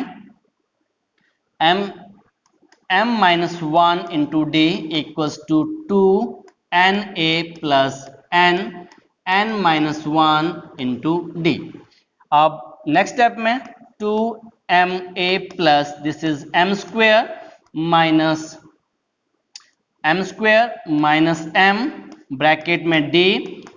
minus 1 into d equals to 2na plus n minus 1 into d. अब नेक्स्ट स्टेप में 2ma plus this is m square minus m bracket में d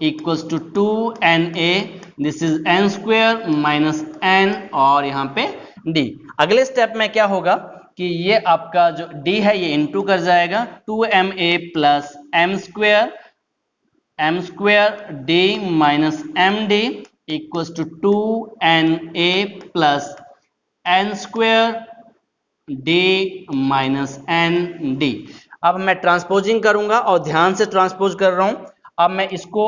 equals to 2na this is n square minus n और यहाँ पे d। अगले step में क्या होगा कि ये आपका जो d है ये इनटू कर जाएगा 2ma plus m square d minus md equals to 2na plus n square d minus n d. अब मैं ट्रांसपोजिंग करूंगा और ध्यान से ट्रांसपोज कर रहा हूं। अब मैं इसको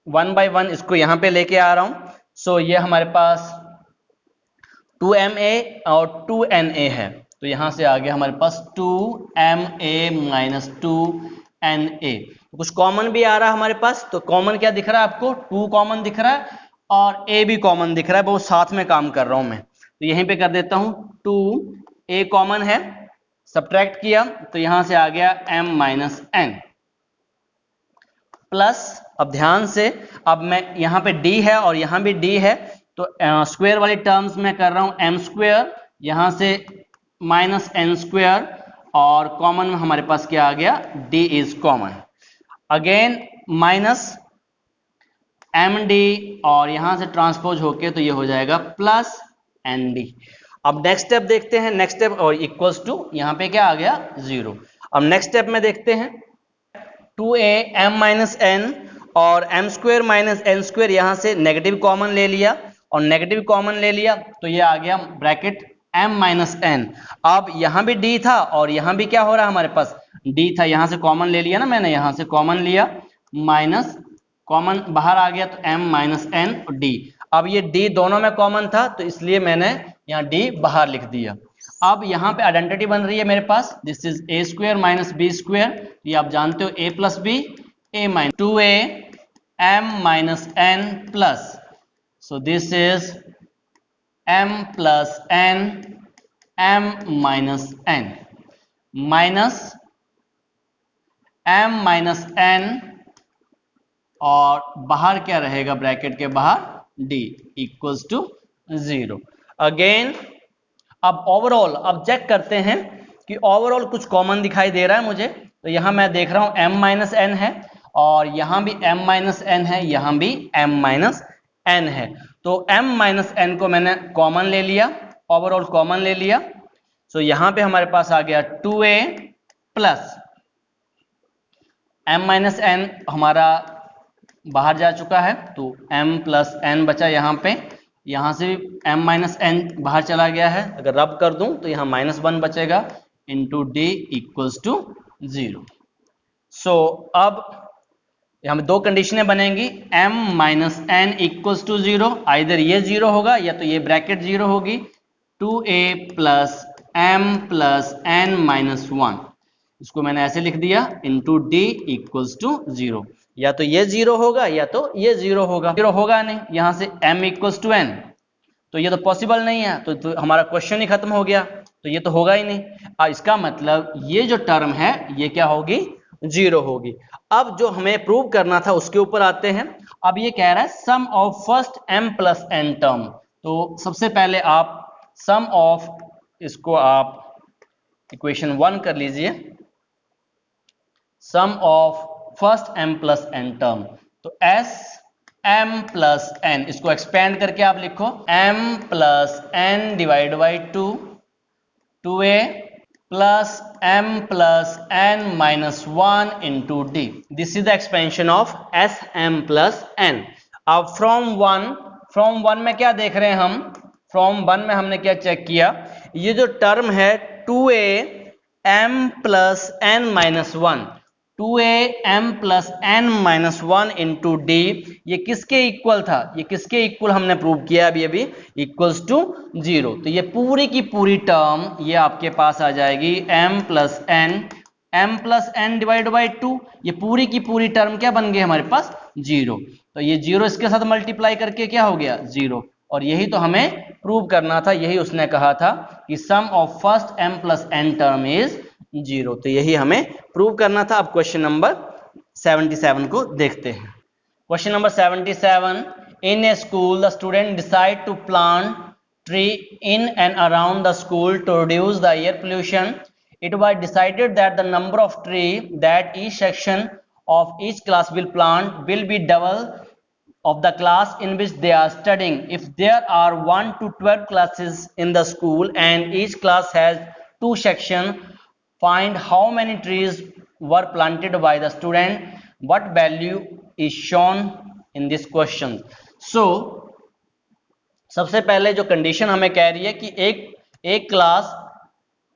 वन बाय वन इसको यहां पे लेके आ रहा हूं। सो ये हमारे पास 2ma और 2na है, तो यहां से आ गया हमारे पास 2ma माइनस 2na। कुछ कॉमन भी आ रहा है हमारे पास, तो कॉमन क्या दिख रहा है आपको? 2 कॉमन दिख रहा है और a भी कॉमन दिख रहा है, बहुत साथ में काम कर रहा हूं मैं। तो यहीं पे कर देता हूं 2a कॉमन है, सब्ट्रैक्ट किया तो यहां से आ गया m माइनस n प्लस, अब ध्यान से, अब मैं यहां पे d है और यहां भी d है, तो स्क्वायर वाली टर्म्स में कर रहा हूं m स्क्वायर, यहां से माइनस n स्क्वायर और कॉमन में हमारे पास क्या आ गया? d is common. Again minus md और यहां से ट्रांसपोज होके तो ये हो जाएगा प्लस nd। अब नेक्स्ट स्टेप देखते हैं, नेक्स्ट स्टेप और इक्वल्स टू यहां पे क्या आ गया? 0। अब नेक्स्ट स्टेप में देखते हैं 2a m माइनस n और m square minus n square, यहां से नेगेटिव कॉमन ले लिया और नेगेटिव कॉमन ले लिया तो ये आ गया ब्रैकेट m माइनस n। अब यहां भी d था और यहां भी क्या हो रहा है हमारे पास? d था, यहां से कॉमन ले लिया ना मैंने, यहां से कॉमन लिया, माइनस कॉमन बाहर आ गया तो m माइनस n और d। अब ये d दोनों में कॉमन था तो इसलिए मैंने यहाँ d बाहर लिख दिया। अब यहाँ पे आइडेंटिटी बन रही है मेरे पास, this is a square minus b square, ये आप जानते हो a plus b, a minus 2a m minus n plus, so this is m plus n m minus n minus m minus n और बाहर क्या रहेगा ब्रैकेट के बाहर? d equals to 0। अगेन अब ओवरऑल, अब चेक करते हैं कि ओवरऑल कुछ कॉमन दिखाई दे रहा है मुझे, तो यहां मैं देख रहा हूं m माइनस n है और यहां भी m माइनस n है, यहां भी m माइनस n है, तो m माइनस n को मैंने कॉमन ले लिया, ओवरऑल कॉमन ले लिया। सो यहां पे हमारे पास आ गया 2a plus m minus n हमारा बाहर जा चुका है तो m प्लस n बचा यहाँ पे, यहाँ से भी m माइनस n बाहर चला गया है, अगर रब कर दूं तो यहाँ -1 बचेगा into d equals to 0। So अब हमें दो कंडीशनें बनेंगी, m minus n equals to 0, either ये 0 होगा या तो ये ब्रैकेट 0 होगी, 2a plus m plus n minus 1, इसको मैंने ऐसे लिख दिया इंटू d इक्वल्स टू 0। या तो ये 0 होगा या तो ये 0 होगा, 0 होगा नहीं, यहां से m इक्वल्स टू n, तो ये तो पॉसिबल नहीं है, तो हमारा क्वेश्चन ही खत्म हो गया, तो ये तो होगा ही नहीं। इसका मतलब ये जो टर्म है ये क्या होगी? 0 होगी। अब जो हमें प्रूव करना था उसके ऊपर आते हैं। अब ये कह रहा है sum of first m plus n term, तो सबसे पहले आप सम ऑफ, इसको आप इक्वेशन 1 कर लीजिए, sum of first m plus n term, तो s m प्लस n, इसको एक्सपेंड करके आप लिखो m plus n divide by 2, 2a plus m plus n minus 1 into d, this is the expansion of s m plus n। अब from one में क्या देख रहे हैं हम? फ्रॉम 1 में हमने क्या चेक किया, ये जो टर्म है 2a m plus n minus 1, 2a m plus n minus 1 into D, ये किसके इक्वल था? ये किसके इक्वल हमने प्रूव किया अभी इक्वल्स टू 0। तो ये पूरी की पूरी टर्म ये आपके पास आ जाएगी m plus n divide by 2, ये पूरी की पूरी टर्म क्या बन गई हमारे पास? 0। तो ये 0 इसके साथ मल्टीप्लाई करके क्या हो गया? 0। और यही तो हमें प्रूव करना था, यही उसने कहा था कि sum of first m plus n term is 0, तो यही हमें प्रूव करना था। अब क्वेश्चन नंबर 77 को देखते हैं। Question number 77, in a school the student decide to plant tree in and around the school to reduce the air pollution. It was decided that the number of tree that each section of each class will plant will be double of the class in which they are studying. If there are 1 to 12 classes in the school and each class has 2 sections, find how many trees were planted by the student. What value is shown in this question? So सबसे पहले जो condition हमें कह रही है कि एक class,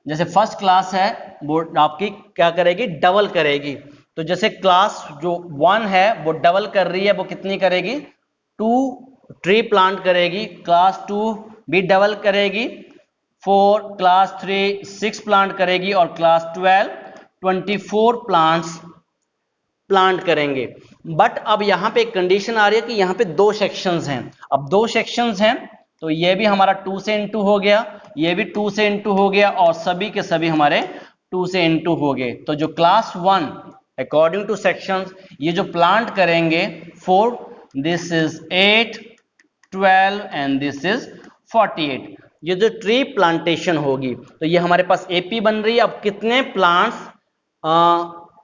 जैसे फर्स्ट क्लास है वो आपकी क्या करेगी, डबल करेगी। तो जैसे क्लास जो 1 है वो डबल कर रही है, वो कितनी करेगी, 2 ट्री प्लांट करेगी। क्लास 2 भी डबल करेगी, 4, क्लास 3 6 प्लांट करेगी और क्लास 12 24 प्लांट्स प्लांट करेंगे। बट अब यहाँ पे एक कंडीशन आ रही है कि यहाँ पे 2 सेक्शंस हैं। अब 2 सेक्शंस हैं तो ये भी हमारा 2 से इनटू हो गया, ये भी 2 से इनटू हो गया और सभी के सभी हमारे 2 से इनटू हो गए। तो जो क्लास 1 अकॉर्डिंग टू सेक्शंस ये जो प्लांट करेंगे 4, this is 8, 12 and this is 48। ये जो ट्री प्लांटेशन होगी तो ये हमारे पास एपी बन रही है। अब कितने प्लांट्स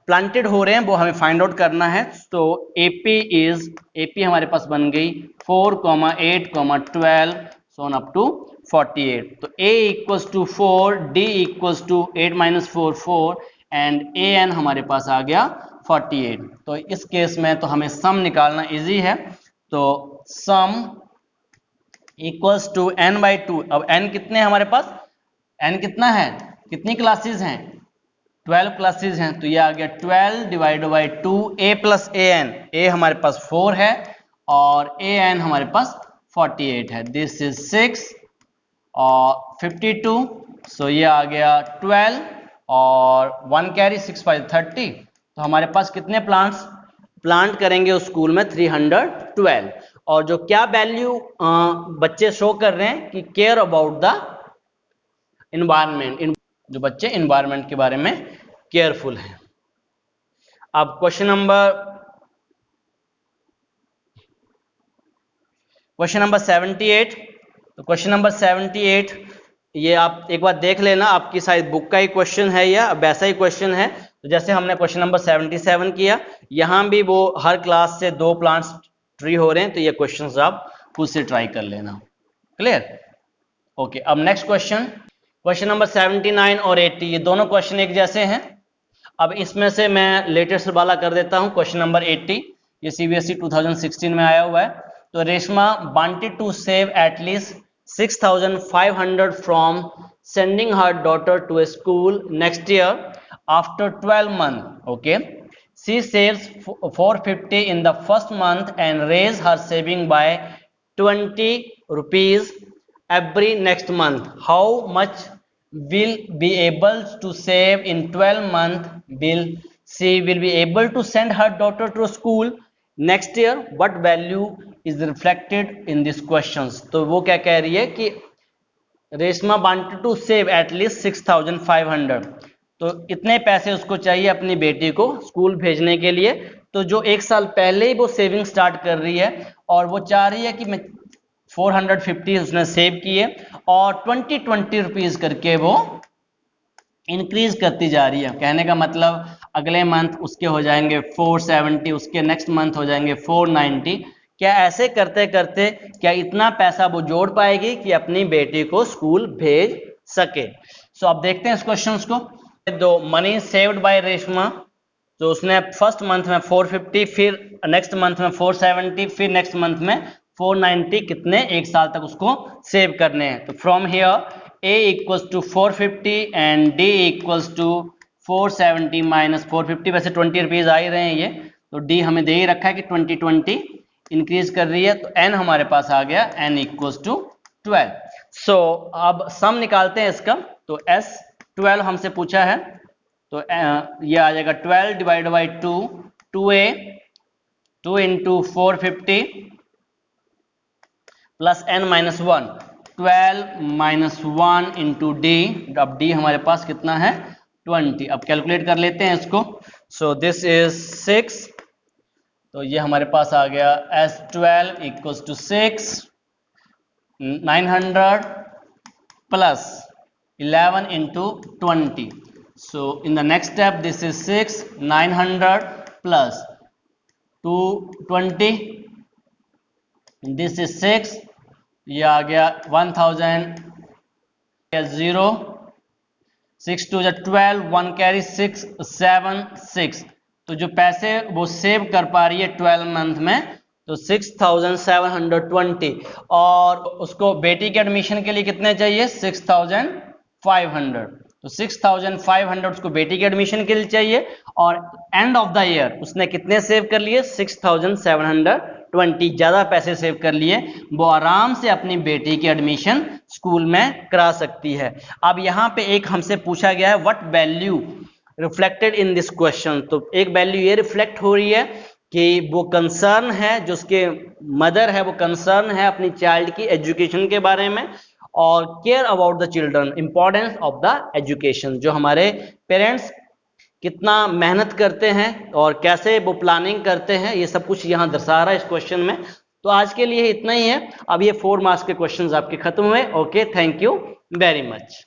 प्लांटेड हो रहे हैं वो हमें फाइंड आउट करना है। तो एपी हमारे पास बन गई 4, 8, 12 सोन अप टू 48। तो a equals to 4, d equals to 8 minus 4 4 and an हमारे पास आ गया 48। तो इस केस में तो हमें सम निकालना इजी है। तो sum equals to n by 2। अब n कितने हैं हमारे पास, n कितना है, कितनी क्लासेस हैं, 12 क्लासेस हैं। तो ये आ गया 12 divide by 2 a plus A N. ए हमारे पास 4 है और ए एन हमारे पास 48 है। दिस इज 6 और 52। सो ये आ गया 12 और 1 कैरी 6 5 30। तो हमारे पास कितने प्लांट्स प्लांट करेंगे उस स्कूल में, 312। और जो क्या वैल्यू बच्चे शो कर रहे हैं कि केयर अबाउट द इन्वायरमेंट, जो बच्चे इन्वायरमेंट के बारे में केयरफुल हैं। अब क्वेश्चन नंबर 78। तो क्वेश्चन नंबर 78 ये आप एक बार देख लेना, आपकी शायद बुक का ही क्वेश्चन है या वैसा ही क्वेश्चन है। तो जैसे हमने क्वेश्चन नंबर 77 किया, यहां भी वो हर क्लास से 2 प्लांट्स ट्री हो रहे हैं। तो ये क्वेश्चंस आप खुद से ट्राई कर लेना। क्लियर? ओके, अब नेक्स्ट क्वेश्चन नंबर 79 और 80 ये दोनों क्वेश्चन एक जैसे हैं। अब इसमें से मैं लेटेस्ट वाला कर देता हूं, क्वेश्चन नंबर 80। ये सीबीएसई 2016 में आया हुआ है। तो Reshma wanted to save at least 6500 from sending her daughter to a school next year after 12 months. Okay, she saves 450 in the first month and raise her saving by 20 rupees every next month. How much will be able to save in 12 months? Will she will be able to send her daughter to school next year? What value is reflected in these questions? तो वो क्या कह रही है कि Reshma wanted to save at least 6500। तो इतने पैसे उसको चाहिए अपनी बेटी को स्कूल भेजने के लिए। तो जो 1 साल पहले ही वो सेविंग स्टार्ट कर रही है और वो चाह रही है कि मैं 450 उसने सेव किए और 20 रुपीज करके वो इंक्रीज करती जा रही है। कहने का मतलब अगले मंथ उसके हो जाएंगे 470, उसके नेक्स्ट मंथ हो जाएंगे 490। क्या ऐसे करते करते क्या इतना पैसा वो जोड़ पाएगी कि अपनी बेटी को स्कूल भेज सके? सो अब देखते हैं इस क्वेश्चन को। दो मनी सेव्ड बाय रेशमा, तो उसने फर्स्ट मंथ में 450, फिर नेक्स्ट मंथ में 470, फिर नेक्स्ट मंथ में 490, कितने 1 साल तक उसको सेव करने हैं। तो from here a equals to 450 and d equals to 470 minus 450। वैसे 20 रुपीज आ ही रहे हैं ये, तो d हमें दे ही रखा है कि 20 इंक्रीज कर रही है। तो n हमारे पास आ गया, n इक्वल्स टू 12। सो अब सम निकालते हैं इसका। तो s 12 हमसे पूछा है, तो ये आ जाएगा 12 divide by 2, 2a 2 into 450 plus n minus 1, 12 minus 1 into d. अब d हमारे पास कितना है 20। अब कैलकुलेट कर लेते हैं इसको। So this is 6। तो ये हमारे पास आ गया S12 equals to 6 900 plus 11 into 20. So in the next step, this is 6 900 plus 220 this is 6, ये आ गया 1000, 0, 6 2 12, 1 कैरी 6 7 6। तो जो पैसे वो सेव कर पा रही है 12 मंथ में, तो 6720। और उसको बेटी के एडमिशन के लिए कितने चाहिए? 6500। तो 6500 उसको बेटी के एडमिशन के लिए चाहिए, और एंड ऑफ द ईयर उसने कितने सेव कर लिए? 6720। ज्यादा पैसे सेव कर लिए, वो आराम से अपनी बेटी की एडमिशन स्कूल में करा सकती है। अब यहाँ पे एक हमसे पूछा गया है, what value reflected in this question. तो एक वैल्यू ये रिफ्लेक्ट हो रही है कि वो कंसर्न है, जो उसके मदर है वो कंसर्न है अपनी चाइल्ड की एजुकेशन के बारे में, और care about the children, importance of the education. जो हमारे पेरेंट्स कितना मेहनत करते हैं और कैसे वो प्लानिंग करते हैं, ये सब कुछ यहाँ दर्शा रहा है इस क्वेश्चन में। तो आज के लिए इतना ही है। अब ये 4 मार्क्स के क्वेश्चंस आपके खत्म हुए। Okay, thank you very much.